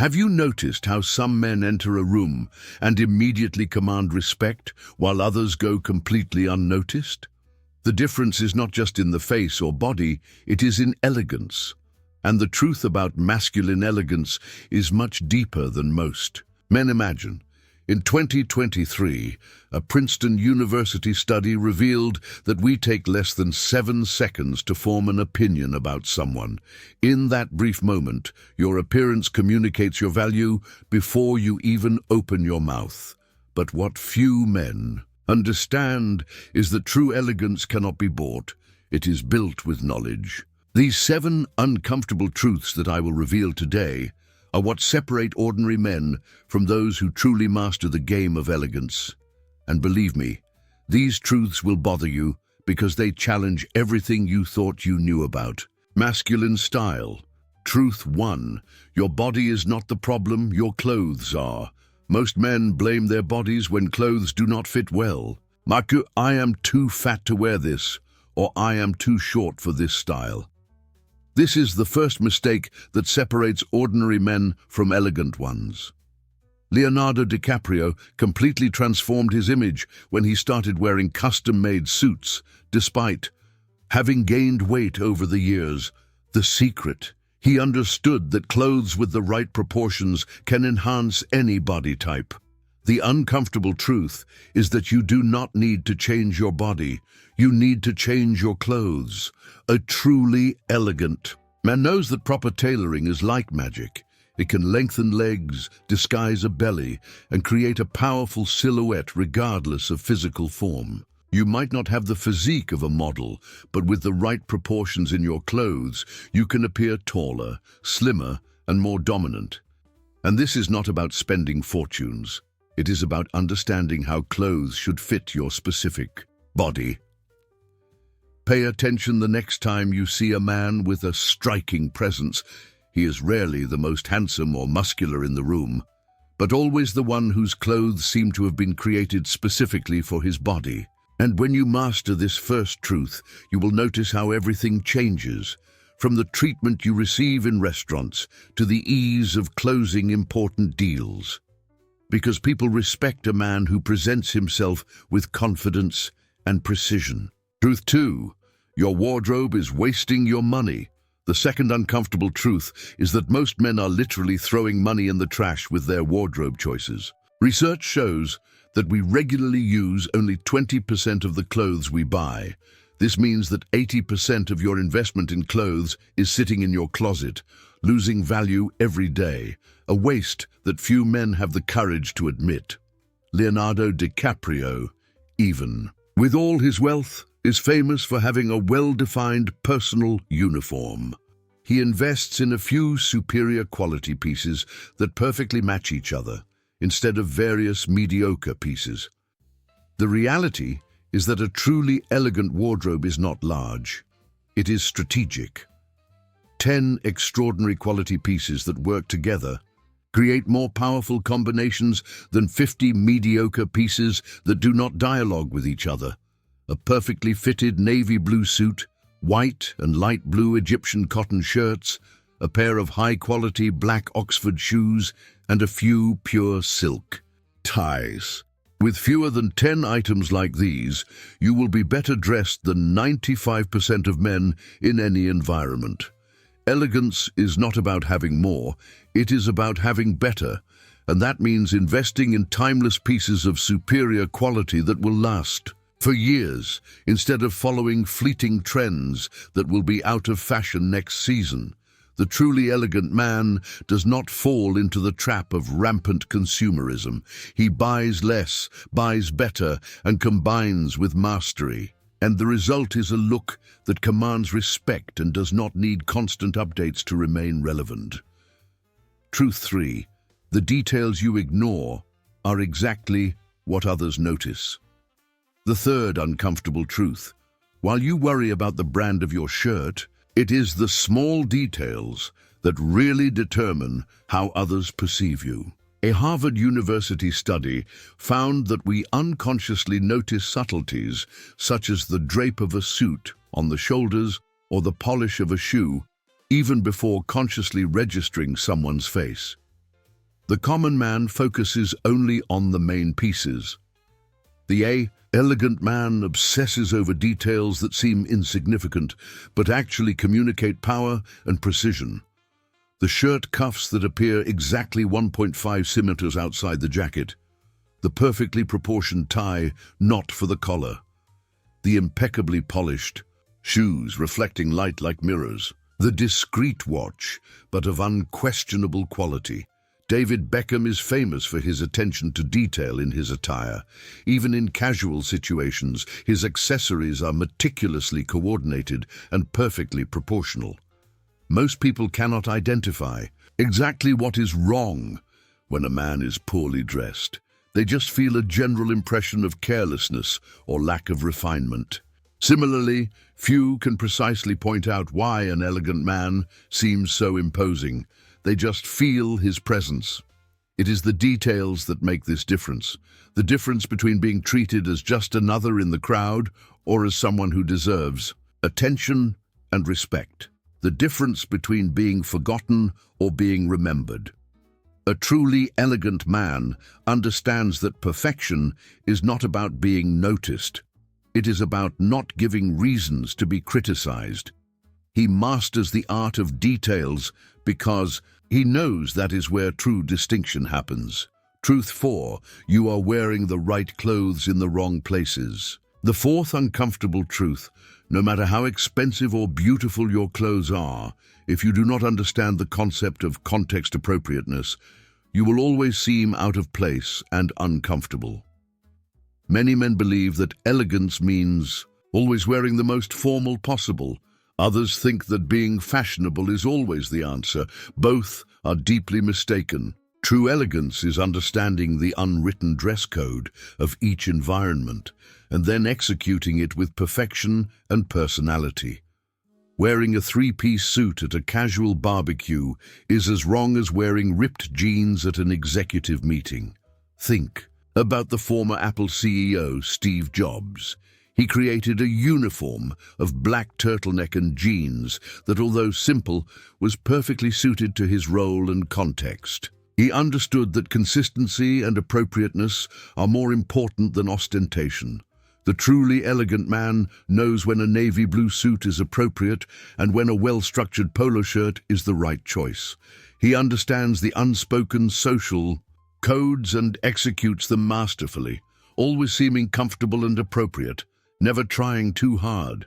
Have you noticed how some men enter a room and immediately command respect, while others go completely unnoticed? The difference is not just in the face or body, it is in elegance. And the truth about masculine elegance is much deeper than most men imagine. In 2023, a Princeton University study revealed that we take less than 7 seconds to form an opinion about someone. In that brief moment, your appearance communicates your value before you even open your mouth. But what few men understand is that true elegance cannot be bought. It is built with knowledge. These 7 uncomfortable truths that I will reveal today are what separate ordinary men from those who truly master the game of elegance. And believe me, these truths will bother you because they challenge everything you thought you knew about. Masculine style. Truth 1. Your body is not the problem, your clothes are. Most men blame their bodies when clothes do not fit well. Marku, I am too fat to wear this, or I am too short for this style. This is the first mistake that separates ordinary men from elegant ones. Leonardo DiCaprio completely transformed his image when he started wearing custom-made suits, despite having gained weight over the years. The secret: he understood that clothes with the right proportions can enhance any body type. The uncomfortable truth is that you do not need to change your body. You need to change your clothes. A truly elegant man knows that proper tailoring is like magic. It can lengthen legs, disguise a belly, and create a powerful silhouette regardless of physical form. You might not have the physique of a model, but with the right proportions in your clothes, you can appear taller, slimmer, and more dominant. And this is not about spending fortunes. It is about understanding how clothes should fit your specific body. Pay attention the next time you see a man with a striking presence. He is rarely the most handsome or muscular in the room, but always the one whose clothes seem to have been created specifically for his body. And when you master this first truth, you will notice how everything changes, from the treatment you receive in restaurants to the ease of closing important deals. Because people respect a man who presents himself with confidence and precision. Truth 2. Your wardrobe is wasting your money. The second uncomfortable truth is that most men are literally throwing money in the trash with their wardrobe choices. Research shows that we regularly use only 20% of the clothes we buy. This means that 80% of your investment in clothes is sitting in your closet, losing value every day, a waste that few men have the courage to admit. Leonardo DiCaprio, even with all his wealth, is famous for having a well-defined personal uniform. He invests in a few superior quality pieces that perfectly match each other, instead of various mediocre pieces. The reality is that a truly elegant wardrobe is not large. It is strategic. 10 extraordinary quality pieces that work together create more powerful combinations than 50 mediocre pieces that do not dialogue with each other. A perfectly fitted navy blue suit, white and light blue Egyptian cotton shirts, a pair of high-quality black Oxford shoes, and a few pure silk ties. With fewer than 10 items like these, you will be better dressed than 95% of men in any environment. Elegance is not about having more, it is about having better, and that means investing in timeless pieces of superior quality that will last for years, instead of following fleeting trends that will be out of fashion next season. The truly elegant man does not fall into the trap of rampant consumerism. He buys less, buys better, and combines with mastery. And the result is a look that commands respect and does not need constant updates to remain relevant. Truth 3. The details you ignore are exactly what others notice. The third uncomfortable truth: while you worry about the brand of your shirt, it is the small details that really determine how others perceive you. A Harvard University study found that we unconsciously notice subtleties such as the drape of a suit on the shoulders or the polish of a shoe, even before consciously registering someone's face. The common man focuses only on the main pieces. The elegant man obsesses over details that seem insignificant, but actually communicate power and precision. The shirt cuffs that appear exactly 1.5 centimeters outside the jacket. The perfectly proportioned tie, not for the collar. The impeccably polished shoes reflecting light like mirrors. The discreet watch, but of unquestionable quality. David Beckham is famous for his attention to detail in his attire. Even in casual situations, his accessories are meticulously coordinated and perfectly proportional. Most people cannot identify exactly what is wrong when a man is poorly dressed. They just feel a general impression of carelessness or lack of refinement. Similarly, few can precisely point out why an elegant man seems so imposing. They just feel his presence. It is the details that make this difference. The difference between being treated as just another in the crowd or as someone who deserves attention and respect. The difference between being forgotten or being remembered. A truly elegant man understands that perfection is not about being noticed. It is about not giving reasons to be criticized. He masters the art of details because he knows that is where true distinction happens. Truth 4. You are wearing the right clothes in the wrong places. The fourth uncomfortable truth: no matter how expensive or beautiful your clothes are, if you do not understand the concept of context appropriateness, you will always seem out of place and uncomfortable. Many men believe that elegance means always wearing the most formal possible. Others think that being fashionable is always the answer. Both are deeply mistaken. True elegance is understanding the unwritten dress code of each environment and then executing it with perfection and personality. Wearing a three-piece suit at a casual barbecue is as wrong as wearing ripped jeans at an executive meeting. Think about the former Apple CEO, Steve Jobs. He created a uniform of black turtleneck and jeans that, although simple, was perfectly suited to his role and context. He understood that consistency and appropriateness are more important than ostentation. The truly elegant man knows when a navy blue suit is appropriate and when a well-structured polo shirt is the right choice. He understands the unspoken social codes and executes them masterfully, always seeming comfortable and appropriate, never trying too hard.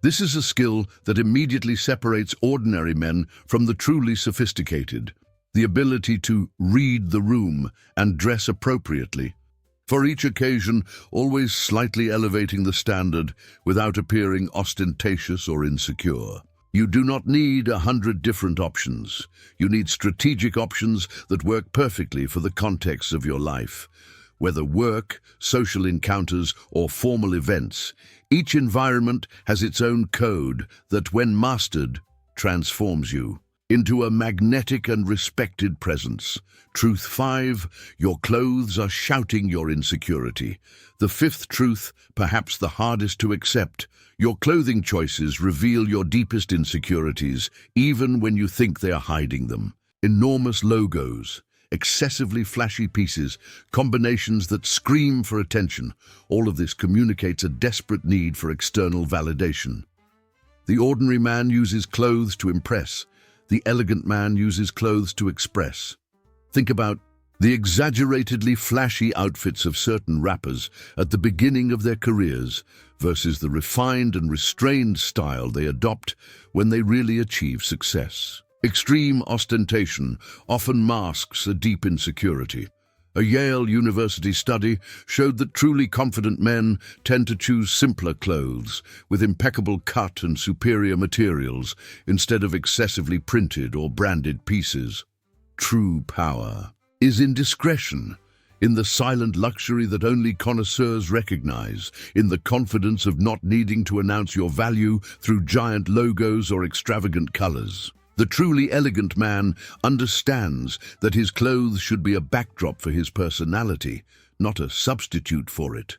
This is a skill that immediately separates ordinary men from the truly sophisticated, the ability to read the room and dress appropriately. For each occasion, always slightly elevating the standard without appearing ostentatious or insecure. You do not need 100 different options. You need strategic options that work perfectly for the context of your life. Whether work, social encounters, or formal events, each environment has its own code that, when mastered, transforms you into a magnetic and respected presence. Truth 5. Your clothes are shouting your insecurity. The fifth truth, perhaps the hardest to accept: your clothing choices reveal your deepest insecurities, even when you think they are hiding them. Enormous logos, excessively flashy pieces, combinations that scream for attention. All of this communicates a desperate need for external validation. The ordinary man uses clothes to impress. The elegant man uses clothes to express. Think about the exaggeratedly flashy outfits of certain rappers at the beginning of their careers versus the refined and restrained style they adopt when they really achieve success. Extreme ostentation often masks a deep insecurity. A Yale University study showed that truly confident men tend to choose simpler clothes with impeccable cut and superior materials instead of excessively printed or branded pieces. True power is in discretion, in the silent luxury that only connoisseurs recognize, in the confidence of not needing to announce your value through giant logos or extravagant colors. The truly elegant man understands that his clothes should be a backdrop for his personality, not a substitute for it.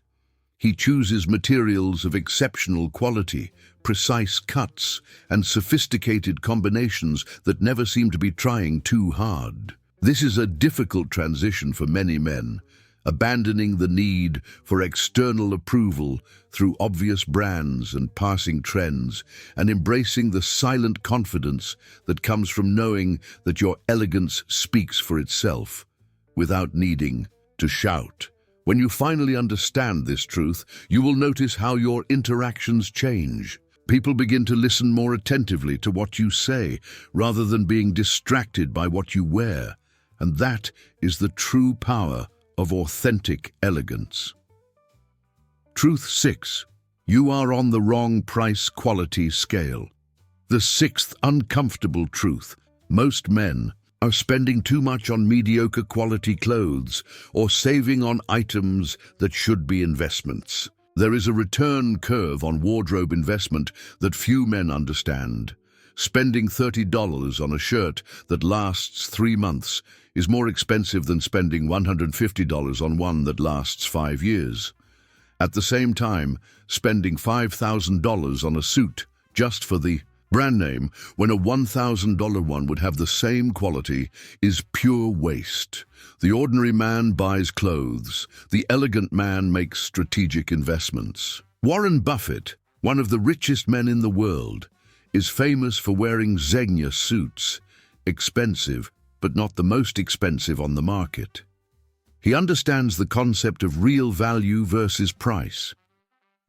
He chooses materials of exceptional quality, precise cuts, and sophisticated combinations that never seem to be trying too hard. This is a difficult transition for many men, abandoning the need for external approval through obvious brands and passing trends, and embracing the silent confidence that comes from knowing that your elegance speaks for itself, without needing to shout. When you finally understand this truth, you will notice how your interactions change. People begin to listen more attentively to what you say, rather than being distracted by what you wear. And that is the true power of authentic elegance. Truth 6. You are on the wrong price-quality scale. The sixth uncomfortable truth. Most men are spending too much on mediocre quality clothes or saving on items that should be investments. There is a return curve on wardrobe investment that few men understand. Spending $30 on a shirt that lasts 3 months is more expensive than spending $150 on one that lasts 5 years. At the same time, spending $5,000 on a suit just for the brand name when a $1,000 one would have the same quality is pure waste. The ordinary man buys clothes. The elegant man makes strategic investments. Warren Buffett, one of the richest men in the world, is famous for wearing Zegna suits, expensive, but not the most expensive on the market. He understands the concept of real value versus price.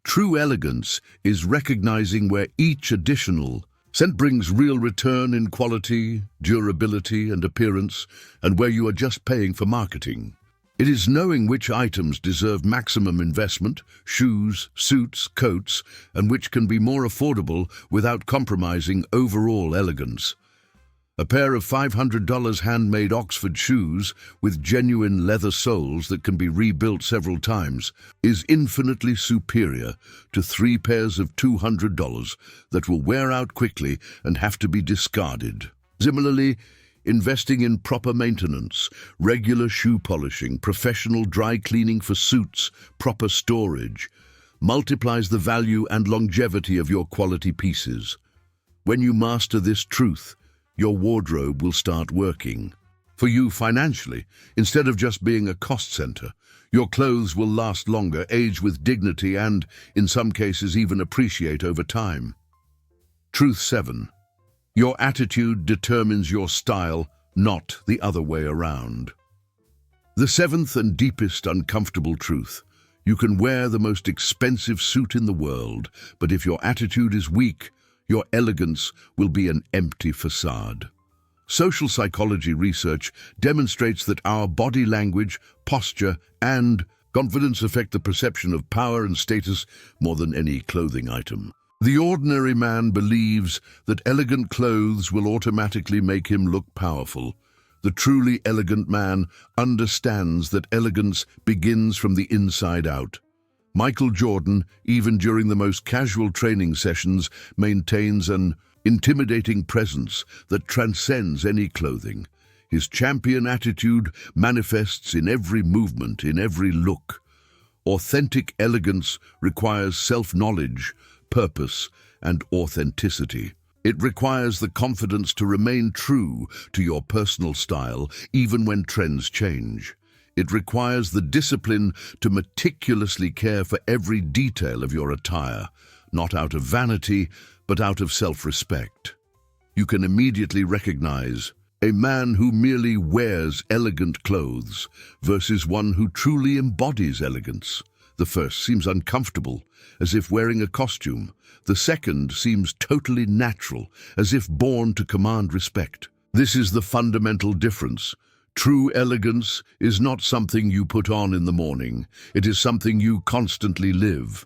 True elegance is recognizing where each additional cent brings real return in quality, durability, and appearance, and where you are just paying for marketing. It is knowing which items deserve maximum investment, shoes, suits, coats, and which can be more affordable without compromising overall elegance. A pair of $500 handmade Oxford shoes with genuine leather soles that can be rebuilt several times is infinitely superior to 3 pairs of $200 that will wear out quickly and have to be discarded. Similarly, investing in proper maintenance, regular shoe polishing, professional dry cleaning for suits, proper storage, multiplies the value and longevity of your quality pieces. When you master this truth, your wardrobe will start working for you financially, instead of just being a cost center. Your clothes will last longer, age with dignity, and, in some cases, even appreciate over time. Truth 7. Your attitude determines your style, not the other way around. The seventh and deepest uncomfortable truth. You can wear the most expensive suit in the world, but if your attitude is weak, your elegance will be an empty facade. Social psychology research demonstrates that our body language, posture, and confidence affect the perception of power and status more than any clothing item. The ordinary man believes that elegant clothes will automatically make him look powerful. The truly elegant man understands that elegance begins from the inside out. Michael Jordan, even during the most casual training sessions, maintains an intimidating presence that transcends any clothing. His champion attitude manifests in every movement, in every look. Authentic elegance requires self-knowledge, purpose, and authenticity. It requires the confidence to remain true to your personal style, even when trends change. It requires the discipline to meticulously care for every detail of your attire, not out of vanity, but out of self-respect. You can immediately recognize a man who merely wears elegant clothes versus one who truly embodies elegance. The first seems uncomfortable, as if wearing a costume. The second seems totally natural, as if born to command respect. This is the fundamental difference. True elegance is not something you put on in the morning. It is something you constantly live.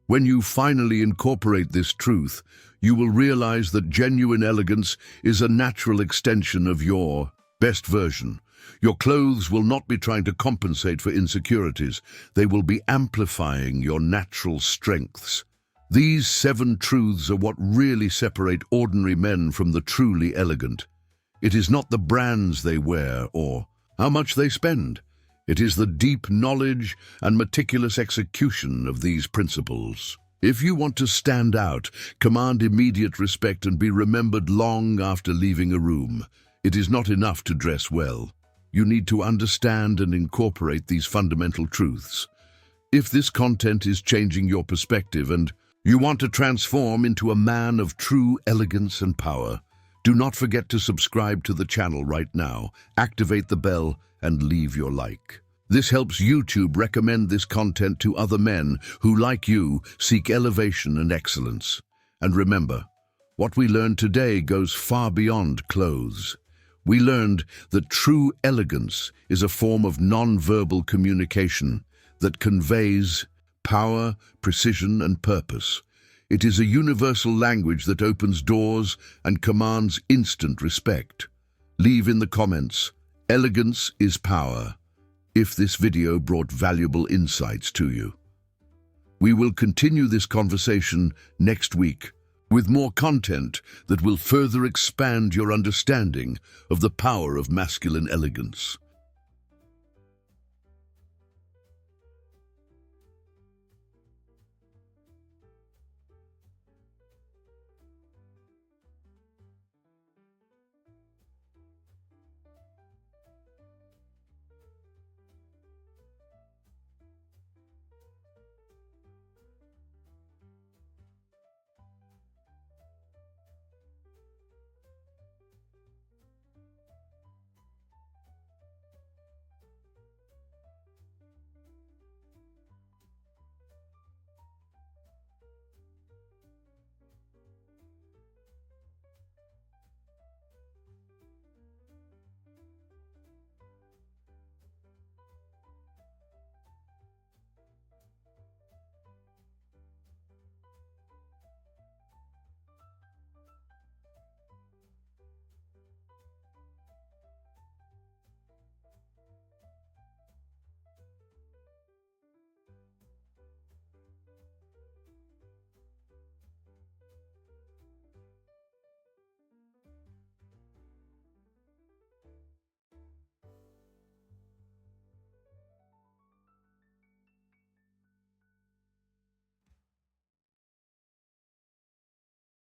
When you finally incorporate this truth, you will realize that genuine elegance is a natural extension of your best version. Your clothes will not be trying to compensate for insecurities. They will be amplifying your natural strengths. These 7 truths are what really separate ordinary men from the truly elegant. It is not the brands they wear or how much they spend. It is the deep knowledge and meticulous execution of these principles. If you want to stand out, command immediate respect, and be remembered long after leaving a room, it is not enough to dress well. you need to understand and incorporate these fundamental truths. If this content is changing your perspective and you want to transform into a man of true elegance and power, do not forget to subscribe to the channel right now, activate the bell, and leave your like. This helps YouTube recommend this content to other men who, like you, seek elevation and excellence. And remember, what we learned today goes far beyond clothes. We learned that true elegance is a form of non-verbal communication that conveys power, precision, and purpose. It is a universal language that opens doors and commands instant respect. Leave in the comments, "Elegance is power," if this video brought valuable insights to you. We will continue this conversation next week with more content that will further expand your understanding of the power of masculine elegance.